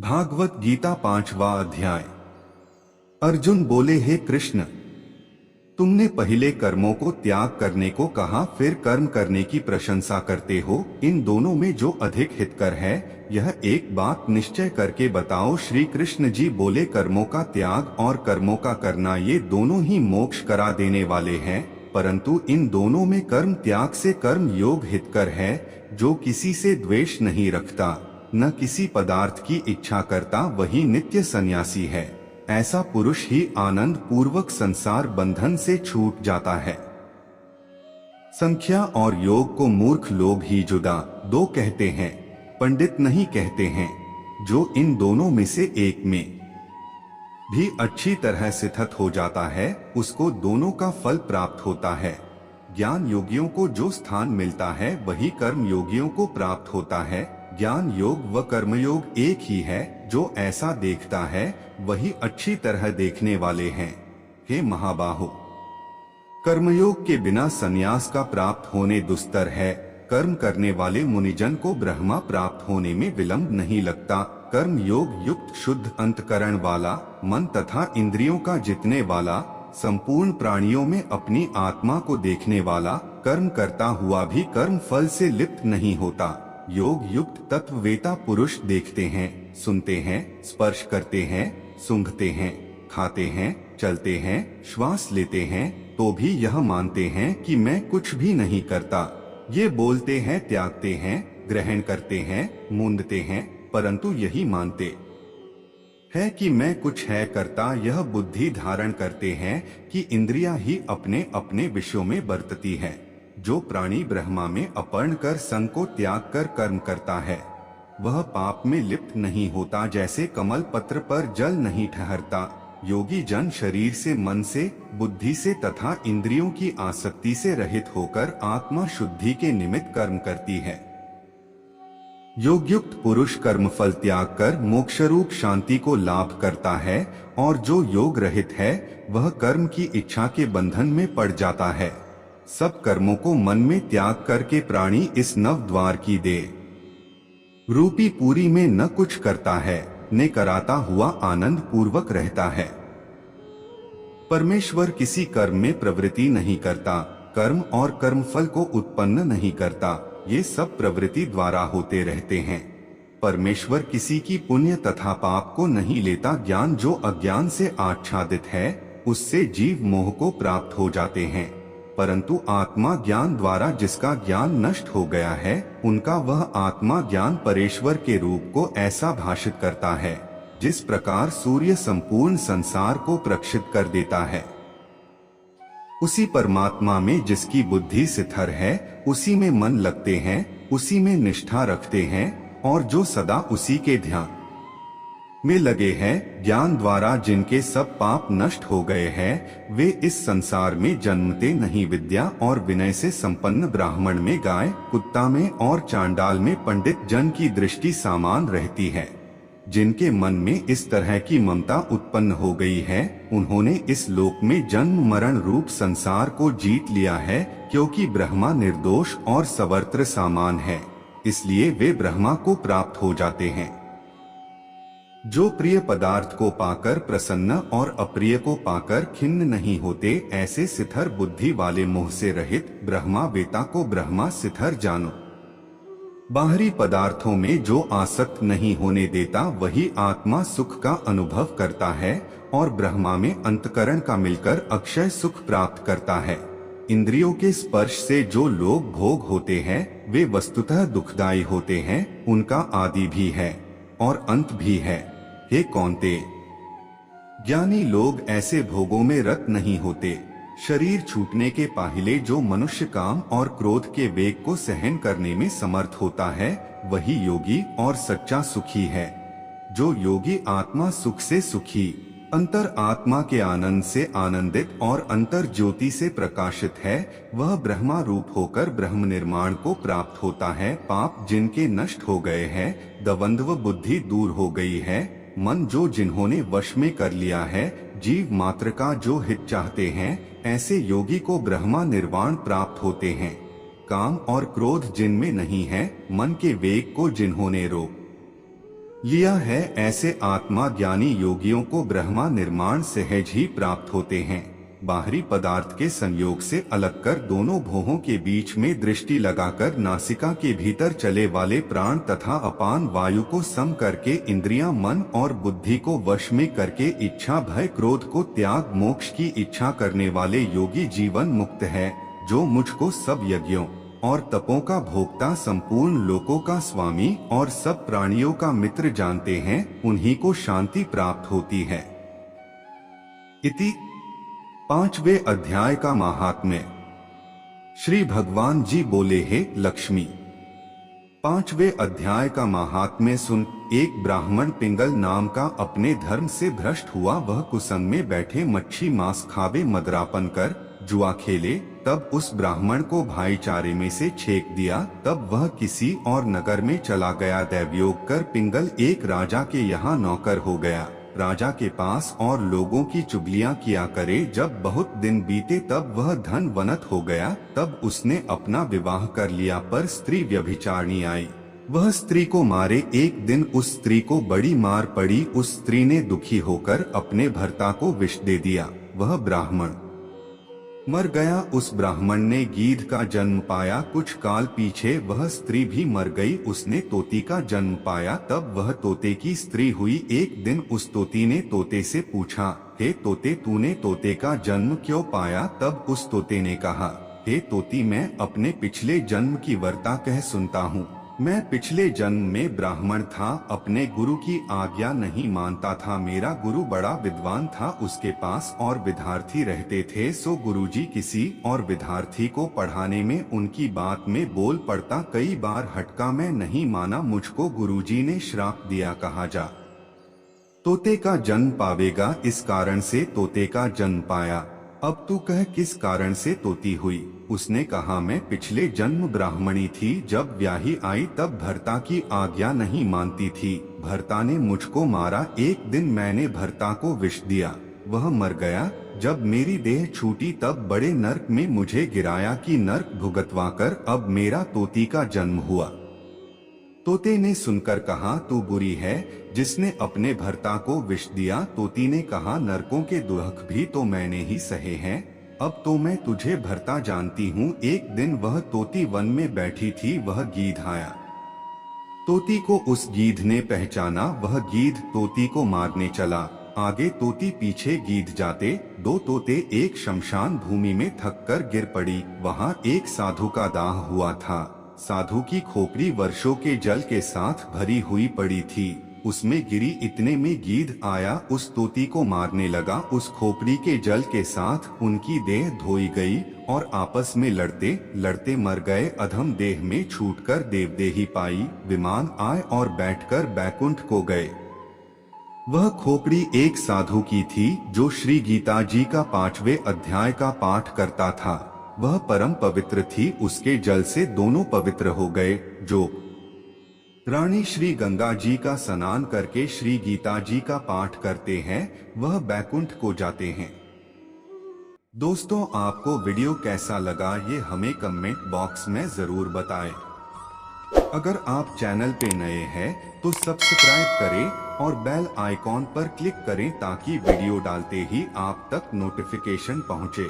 भागवत गीता 5वां अध्याय। अर्जुन बोले, हे कृष्ण, तुमने पहले कर्मों को त्याग करने को कहा, फिर कर्म करने की प्रशंसा करते हो। इन दोनों में जो अधिक हितकर है, यह एक बात निश्चय करके बताओ। श्री कृष्ण जी बोले, कर्मों का त्याग और कर्मों का करना ये दोनों ही मोक्ष करा देने वाले हैं, परंतु इन दोनों में कर्म त्याग से कर्म योग हितकर है। जो किसी से द्वेष नहीं रखता, न किसी पदार्थ की इच्छा करता, वही नित्य सन्यासी है। ऐसा पुरुष ही आनंद पूर्वक संसार बंधन से छूट जाता है। संख्या और योग को मूर्ख लोग ही जुदा दो कहते हैं, पंडित नहीं कहते हैं। जो इन दोनों में से एक में भी अच्छी तरह स्थित हो जाता है, उसको दोनों का फल प्राप्त होता है। ज्ञान योगियों को जो स्थान मिलता है, वही कर्म योगियों को प्राप्त होता है। ज्ञान योग व कर्मयोग एक ही है। जो ऐसा देखता है, वही अच्छी तरह देखने वाले हैं। हे महाबाहो, कर्मयोग के बिना संन्यास का प्राप्त होने दुस्तर है। कर्म करने वाले मुनिजन को ब्रह्मा प्राप्त होने में विलंब नहीं लगता। कर्म योग युक्त शुद्ध अंतकरण वाला, मन तथा इंद्रियों का जीतने वाला, संपूर्ण प्राणियों में अपनी आत्मा को देखने वाला, कर्म करता हुआ भी कर्म फल से लिप्त नहीं होता। योग युक्त तत्ववेता पुरुष देखते हैं, सुनते हैं, स्पर्श करते हैं, सूंघते हैं, खाते हैं, चलते हैं, श्वास लेते हैं, तो भी यह मानते हैं कि मैं कुछ भी नहीं करता। ये बोलते हैं, त्यागते हैं, ग्रहण करते हैं, मूंदते हैं, परंतु यही मानते है कि मैं कुछ है करता। यह बुद्धि धारण करते हैं कि इंद्रियां ही अपने अपने विषयों में बरतती है। जो प्राणी ब्रह्मा में अपर्ण कर संग को त्याग कर कर्म करता है, वह पाप में लिप्त नहीं होता। जैसे कमल पत्र पर जल नहीं ठहरता, योगी जन शरीर से, मन से, बुद्धि से तथा इंद्रियों की आसक्ति से रहित होकर आत्मा शुद्धि के निमित्त कर्म करती है। योगयुक्त पुरुष कर्मफल त्याग कर मोक्षरूप शांति को लाभ करता है, और जो योग रहित है, वह कर्म की इच्छा के बंधन में पड़ जाता है। सब कर्मों को मन में त्याग करके प्राणी इस नव द्वार की दे रूपी पूरी में न कुछ करता है, ने कराता हुआ आनंद पूर्वक रहता है। परमेश्वर किसी कर्म में प्रवृत्ति नहीं करता, कर्म और कर्मफल को उत्पन्न नहीं करता। ये सब प्रवृत्ति द्वारा होते रहते हैं। परमेश्वर किसी की पुण्य तथा पाप को नहीं लेता। ज्ञान जो अज्ञान से आच्छादित है, उससे जीव मोह को प्राप्त हो जाते हैं, परंतु आत्मा ज्ञान द्वारा जिसका ज्ञान नष्ट हो गया है, उनका वह आत्मा ज्ञान परेश्वर के रूप को ऐसा भाषित करता है, जिस प्रकार सूर्य संपूर्ण संसार को प्रक्षित कर देता है। उसी परमात्मा में जिसकी बुद्धि स्थिर है, उसी में मन लगते हैं, उसी में निष्ठा रखते हैं, और जो सदा उसी के ध्यान में लगे हैं। ज्ञान द्वारा जिनके सब पाप नष्ट हो गए हैं, वे इस संसार में जन्मते नहीं। विद्या और विनय से संपन्न ब्राह्मण में गाय, कुत्ता में और चांडाल में पंडित जन की दृष्टि समान रहती है। जिनके मन में इस तरह की ममता उत्पन्न हो गई है, उन्होंने इस लोक में जन्म मरण रूप संसार को जीत लिया है। क्योंकि ब्रह्मा निर्दोष और सर्वत्र समान है, इसलिए वे ब्रह्मा को प्राप्त हो जाते हैं। जो प्रिय पदार्थ को पाकर प्रसन्न और अप्रिय को पाकर खिन्न नहीं होते, ऐसे स्थिर बुद्धि वाले मोह से रहित ब्रह्मा वेता को ब्रह्मा स्थिर जानो। बाहरी पदार्थों में जो आसक्त नहीं होने देता, वही आत्मा सुख का अनुभव करता है, और ब्रह्मा में अंतकरण का मिलकर अक्षय सुख प्राप्त करता है। इंद्रियों के स्पर्श से जो लोग भोग होते हैं, वे वस्तुतः दुखदायी होते हैं। उनका आदि भी है और अंत भी है। हे कौन्ते, ज्ञानी लोग ऐसे भोगों में रत नहीं होते। शरीर छूटने के पहले जो मनुष्य काम और क्रोध के वेग को सहन करने में समर्थ होता है, वही योगी और सच्चा सुखी है। जो योगी आत्मा सुख से सुखी, अंतर आत्मा के आनंद से आनंदित और अंतर ज्योति से प्रकाशित है, वह ब्रह्मा रूप होकर ब्रह्म निर्माण को प्राप्त होता है। पाप जिनके नष्ट हो गए हैं, द्वंद्व बुद्धि दूर हो गई है, मन जो जिन्होंने वश में कर लिया है, जीव मात्र का जो हित चाहते हैं, ऐसे योगी को ब्रह्मा निर्वाण प्राप्त होते हैं। काम और क्रोध जिनमें नहीं है, मन के वेग को जिन्होंने रोक लिया है। ऐसे आत्मा ज्ञानी योगियों को ब्रह्मा निर्माण सहज ही प्राप्त होते हैं। बाहरी पदार्थ के संयोग से अलग कर दोनों भौहों के बीच में दृष्टि लगाकर नासिका के भीतर चले वाले प्राण तथा अपान वायु को सम करके इंद्रियां, मन और बुद्धि को वश में करके इच्छा, भय, क्रोध को त्याग मोक्ष की इच्छा करने वाले योगी जीवन मुक्त है। जो मुझको सब यज्ञों और तपों का भोक्ता, संपूर्ण लोकों का स्वामी और सब प्राणियों का मित्र जानते हैं, उन्हीं को शांति प्राप्त होती है। इति 5वें अध्याय का महात्म्य। श्री भगवान जी बोले, हे लक्ष्मी, 5वें अध्याय का महात्म्य सुन। एक ब्राह्मण पिंगल नाम का अपने धर्म से भ्रष्ट हुआ। वह कुसंग में बैठे मच्छी मांस खावे, मदरापन कर जुआ खेले। तब उस ब्राह्मण को भाईचारे में से छेक दिया। तब वह किसी और नगर में चला गया। दैवयोग कर पिंगल एक राजा के यहाँ नौकर हो गया। राजा के पास और लोगों की चुगलियां किया करे। जब बहुत दिन बीते तब वह धनवनत हो गया। तब उसने अपना विवाह कर लिया, पर स्त्री व्यभिचारिणी आई। वह स्त्री को मारे। एक दिन उस स्त्री को बड़ी मार पड़ी। उस स्त्री ने दुखी होकर अपने भर्ता को विष दे दिया। वह ब्राह्मण मर गया। उस ब्राह्मण ने गीध का जन्म पाया। कुछ काल पीछे वह स्त्री भी मर गई। उसने तोती का जन्म पाया। तब वह तोते की स्त्री हुई। एक दिन उस तोती ने तोते से पूछा, हे तोते, तूने तोते का जन्म क्यों पाया? तब उस तोते ने कहा, हे तोती, मैं अपने पिछले जन्म की वार्ता कह सुनता हूँ। मैं पिछले जन्म में ब्राह्मण था। अपने गुरु की आज्ञा नहीं मानता था। मेरा गुरु बड़ा विद्वान था। उसके पास और विद्यार्थी रहते थे। सो गुरुजी किसी और विद्यार्थी को पढ़ाने में उनकी बात में बोल पड़ता। कई बार हटका, मैं नहीं माना। मुझको गुरुजी ने श्राप दिया, कहा जा तोते का जन्म पावेगा। इस कारण से तोते का जन्म पाया। अब तू कह, किस कारण से तोती हुई? उसने कहा, मैं पिछले जन्म ब्राह्मणी थी। जब ब्याही आई तब भर्ता की आज्ञा नहीं मानती थी। भर्ता ने मुझको मारा। एक दिन मैंने भर्ता को विष दिया, वह मर गया। जब मेरी देह छूटी तब बड़े नरक में मुझे गिराया कि नरक भुगतवाकर अब मेरा तोती का जन्म हुआ। तोते ने सुनकर कहा, तू बुरी है जिसने अपने भर्ता को विष दिया। तोती ने कहा, नरकों के दुख भी तो मैंने ही सहे हैं। अब तो मैं तुझे भर्ता जानती हूँ। एक दिन वह तोती वन में बैठी थी। वह गीध आया। तोती को उस गीध ने पहचाना। वह गीध तोती को मारने चला। आगे तोती, पीछे गीध जाते। दो तोते एक शमशान भूमि में थक कर गिर पड़ी। वहाँ एक साधु का दाह हुआ था। साधु की खोपड़ी वर्षों के जल के साथ भरी हुई पड़ी थी। उसमें गिरी। इतने में गीध आया, उस तोती को मारने लगा। उस खोपड़ी के जल के साथ उनकी देह धोई गई और आपस में लड़ते लड़ते मर गए। अधम देह में छूटकर देवदेही पाई। विमान आए और बैठकर बैकुंठ को गए। वह खोपड़ी एक साधु की थी जो श्री गीता जी का 5वें अध्याय का पाठ करता था। वह परम पवित्र थी। उसके जल से दोनों पवित्र हो गए। जो रानी श्री गंगा जी का स्नान करके श्री गीता जी का पाठ करते हैं, वह बैकुंठ को जाते हैं। दोस्तों, आपको वीडियो कैसा लगा ये हमें कमेंट बॉक्स में जरूर बताएं। अगर आप चैनल पे नए हैं तो सब्सक्राइब करें और बेल आइकॉन पर क्लिक करें ताकि वीडियो डालते ही आप तक नोटिफिकेशन पहुंचे।